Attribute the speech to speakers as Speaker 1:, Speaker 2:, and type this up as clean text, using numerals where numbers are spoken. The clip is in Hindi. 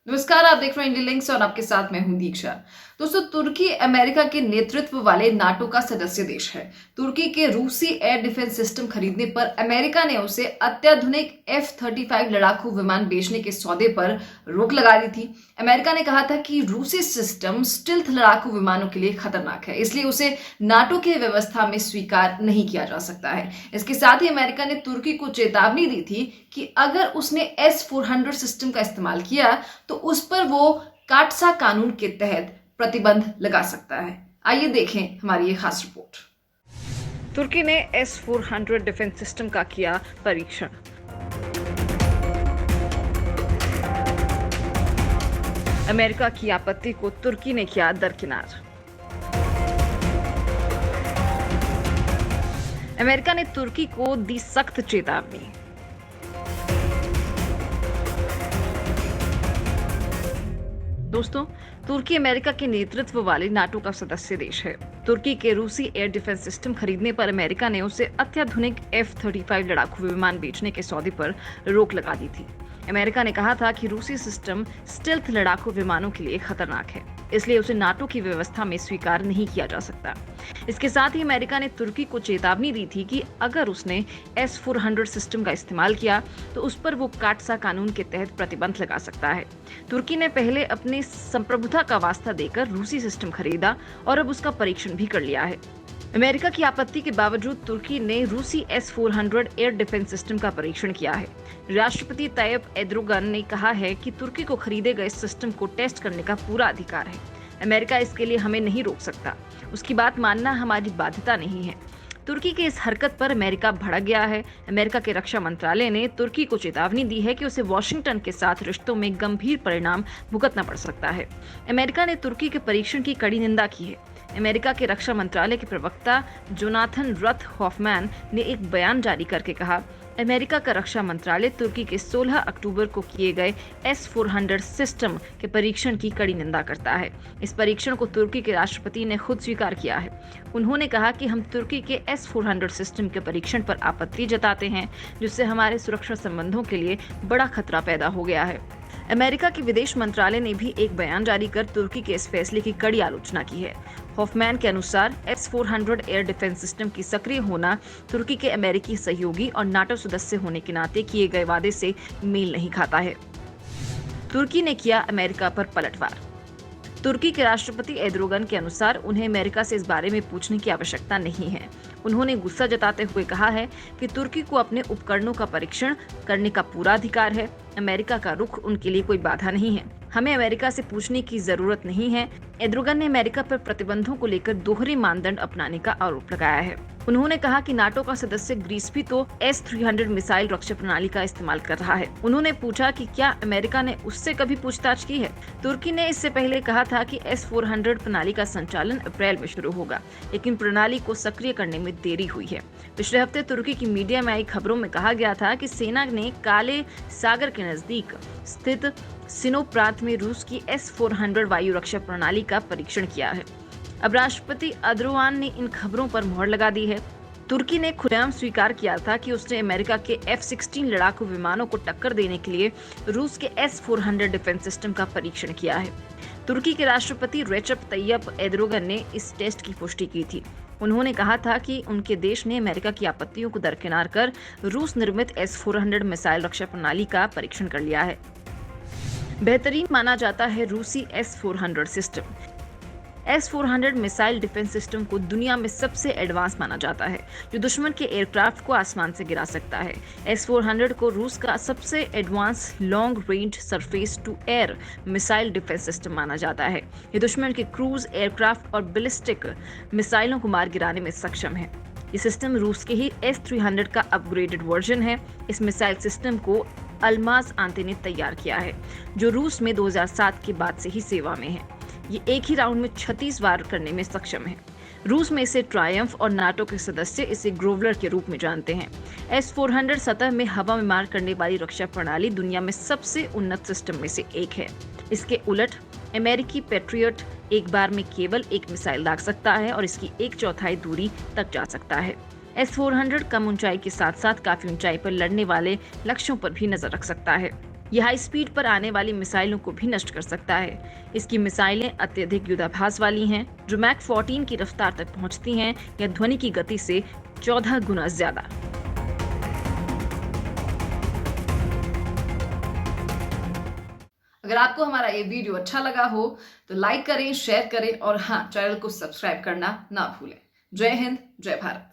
Speaker 1: नमस्कार, आप देख रहे हैं इंडिया लिंक्स और आपके साथ मैं हूं दीक्षा। दोस्तों, तुर्की अमेरिका के नेतृत्व वाले नाटो का सदस्य देश है। तुर्की के रूसी एयर डिफेंस सिस्टम खरीदने पर अमेरिका ने उसे अत्याधुनिक F-35 लड़ाकू विमान बेचने के सौदे पर रोक लगा दी थी। अमेरिका ने कहा था कि रूसी सिस्टम स्टिल्थ लड़ाकू विमानों के लिए खतरनाक है, इसलिए उसे नाटो की व्यवस्था में स्वीकार नहीं किया जा सकता है। इसके साथ ही अमेरिका ने तुर्की को चेतावनी दी थी कि अगर उसने S-400 सिस्टम का इस्तेमाल किया तो उस पर वो काटसा कानून के तहत प्रतिबंध लगा सकता है। आइए देखें हमारी ये खास रिपोर्ट। तुर्की ने S-400 डिफेंस सिस्टम का किया परीक्षण। अमेरिका की आपत्ति को तुर्की ने किया दरकिनार। अमेरिका ने तुर्की को दी सख्त चेतावनी। दोस्तों, तुर्की अमेरिका के नेतृत्व वाले नाटो का सदस्य देश है। तुर्की के रूसी एयर डिफेंस सिस्टम खरीदने पर अमेरिका ने उसे अत्याधुनिक F-35 लड़ाकू विमान बेचने के सौदे पर रोक लगा दी थी। अमेरिका ने कहा था कि रूसी सिस्टम स्टेल्थ लड़ाकू विमानों के लिए खतरनाक है, इसलिए उसे नाटो की व्यवस्था में स्वीकार नहीं किया जा सकता। इसके साथ ही अमेरिका ने तुर्की को चेतावनी दी थी कि अगर उसने S-400 सिस्टम का इस्तेमाल किया तो उस पर वो काटसा कानून के तहत प्रतिबंध लगा सकता है। तुर्की ने पहले अपने संप्रभुता का वास्ता देकर रूसी सिस्टम खरीदा और अब उसका परीक्षण भी कर लिया है। अमेरिका की आपत्ति के बावजूद तुर्की ने रूसी S-400 एयर डिफेंस सिस्टम का परीक्षण किया है। राष्ट्रपति तैयब एर्दोगन ने कहा है कि तुर्की को खरीदे गए सिस्टम को टेस्ट करने का पूरा अधिकार है। अमेरिका इसके लिए हमें नहीं रोक सकता। उसकी बात मानना हमारी बाध्यता नहीं है। तुर्की की इस हरकत पर अमेरिका भड़क गया है। अमेरिका के रक्षा मंत्रालय ने तुर्की को चेतावनी दी है कि उसे वॉशिंगटन के साथ रिश्तों में गंभीर परिणाम भुगतना पड़ सकता है। अमेरिका ने तुर्की के परीक्षण की कड़ी निंदा की है। अमेरिका के रक्षा मंत्रालय के प्रवक्ता जोनाथन रथ हॉफमैन ने एक बयान जारी करके कहा, अमेरिका का रक्षा मंत्रालय तुर्की के 16 अक्टूबर को किए गए S-400 सिस्टम के परीक्षण की कड़ी निंदा करता है। इस परीक्षण को तुर्की के राष्ट्रपति ने खुद स्वीकार किया है। उन्होंने कहा कि हम तुर्की के S-400 सिस्टम के परीक्षण पर आपत्ति जताते हैं, जिससे हमारे सुरक्षा संबंधों के लिए बड़ा खतरा पैदा हो गया है। अमेरिका के विदेश मंत्रालय ने भी एक बयान जारी कर तुर्की के इस फैसले की कड़ी आलोचना की है। हॉफमैन के अनुसार S-400 एयर डिफेंस सिस्टम की सक्रिय होना तुर्की के अमेरिकी सहयोगी और नाटो सदस्य होने के नाते किए गए वादे से मेल नहीं खाता है। तुर्की ने किया अमेरिका पर पलटवार। तुर्की के राष्ट्रपति एर्दोगन के अनुसार उन्हें अमेरिका से इस बारे में पूछने की आवश्यकता नहीं है। उन्होंने गुस्सा जताते हुए कहा है कि तुर्की को अपने उपकरणों का परीक्षण करने का पूरा अधिकार है। अमेरिका का रुख उनके लिए कोई बाधा नहीं है। हमें अमेरिका से पूछने की जरूरत नहीं है। एर्दोगन ने अमेरिका पर प्रतिबंधों को लेकर दोहरे मानदंड अपनाने का आरोप लगाया है। उन्होंने कहा कि नाटो का सदस्य ग्रीस भी तो S-300 मिसाइल रक्षा प्रणाली का इस्तेमाल कर रहा है। उन्होंने पूछा कि क्या अमेरिका ने उससे कभी पूछताछ की है। तुर्की ने इससे पहले कहा था कि S-400 प्रणाली का संचालन अप्रैल में शुरू होगा, लेकिन प्रणाली को सक्रिय करने में देरी हुई है। पिछले हफ्ते तुर्की की मीडिया में आई खबरों में कहा गया था कि सेना ने काले सागर के नजदीक स्थित सिनोप प्रांत में रूस की S-400 वायु रक्षा प्रणाली का परीक्षण किया है। अब राष्ट्रपति एर्दोगान ने इन खबरों पर मुहर लगा दी है। तुर्की ने खुलेआम स्वीकार किया था कि उसने अमेरिका के F-16 लड़ाकू विमानों को टक्कर देने के लिए रूस के S-400 डिफेंस सिस्टम का परीक्षण किया है। तुर्की के राष्ट्रपति रेचप तैयप एर्दोगन ने इस टेस्ट की पुष्टि की थी। उन्होंने कहा था कि उनके देश ने अमेरिका की आपत्तियों को दरकिनार कर रूस निर्मित S-400 मिसाइल रक्षा प्रणाली का परीक्षण कर लिया है। बेहतरीन माना जाता है रूसी S-400 system. S-400 missile defence system को दुनिया में सबसे एडवांस माना जाता है, जो दुश्मन के एयरक्राफ्ट को आसमान से गिरा सकता है। S-400 को रूस का सबसे advance long range surface to air missile defence system माना जाता है। ये दुश्मन के क्रूज एयरक्राफ्ट और बैलिस्टिक मिसाइलों को मार गिराने में सक्षम है। ये सिस्टम रूस के ही S-300 का अपग्रेडेड वर्जन है। इस मिसाइल सिस्टम को अल्माज आंते ने तैयार किया है, जो रूस में 2007 के बाद से ही सेवा में है। ये एक ही राउंड में 36 वार करने में सक्षम है। रूस में इसे ट्रायम्फ और नाटो के सदस्य इसे ग्रोवलर के रूप में जानते हैं। S-400 सतह में हवा में मार करने वाली रक्षा प्रणाली दुनिया में सबसे उन्नत सिस्टम में से एक है। इसके उलट अमेरिकी पैट्रियट एक बार में केवल एक मिसाइल दाग सकता है और इसकी 1/4 दूरी तक जा सकता है। S-400 कम ऊंचाई के साथ साथ काफी ऊंचाई पर लड़ने वाले लक्ष्यों पर भी नजर रख सकता है। यह हाई स्पीड पर आने वाली मिसाइलों को भी नष्ट कर सकता है। इसकी मिसाइलें अत्यधिक युद्धाभास वाली हैं, जो मैक 14 की रफ्तार तक पहुंचती हैं या ध्वनि की गति से 14 गुना ज्यादा। अगर आपको हमारा ये वीडियो अच्छा लगा हो तो लाइक करें, शेयर करें और हाँ, चैनल को सब्सक्राइब करना ना भूलें। जय हिंद, जय भारत।